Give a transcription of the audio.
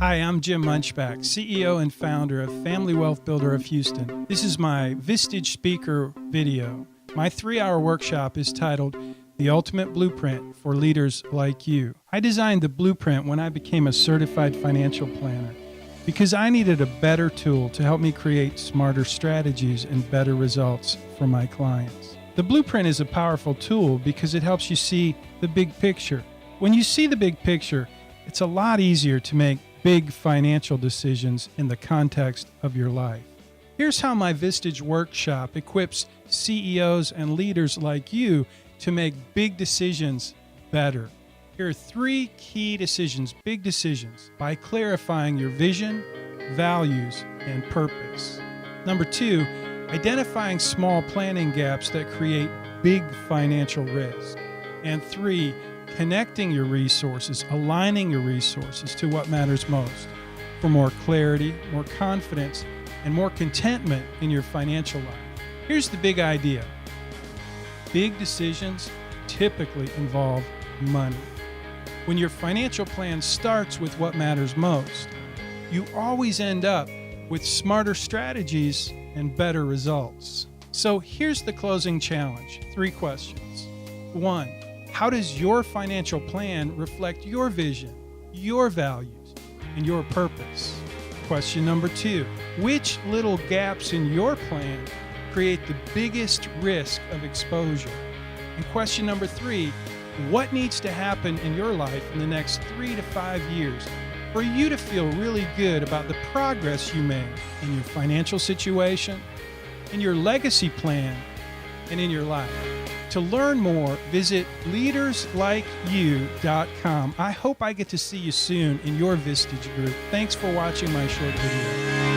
Hi, I'm Jim Munchback, CEO and founder of Family Wealth Builder of Houston. This is my Vistage Speaker video. My 3-hour workshop is titled The Ultimate Blueprint for Leaders Like You. I designed the blueprint when I became a certified financial planner because I needed a better tool to help me create smarter strategies and better results for my clients. The blueprint is a powerful tool because it helps you see the big picture. When you see the big picture, it's a lot easier to make big financial decisions in the context of your life. Here's how my Vistage workshop equips CEOs and leaders like you to make big decisions better. Here are 3 key decisions, big decisions, by clarifying your vision, values, and purpose. Number 2, identifying small planning gaps that create big financial risk. And 3, connecting your resources, aligning your resources to what matters most for more clarity, more confidence, and more contentment in your financial life. Here's the big idea. Big decisions typically involve money. When your financial plan starts with what matters most, you always end up with smarter strategies and better results. So here's the closing challenge. 3 questions. 1, how does your financial plan reflect your vision, your values, and your purpose? Question number 2, which little gaps in your plan create the biggest risk of exposure? And question number 3, what needs to happen in your life in the next 3 to 5 years for you to feel really good about the progress you made in your financial situation, in your legacy plan, and in your life? To learn more, visit leaderslikeyou.com. I hope I get to see you soon in your Vistage group. Thanks for watching my short video.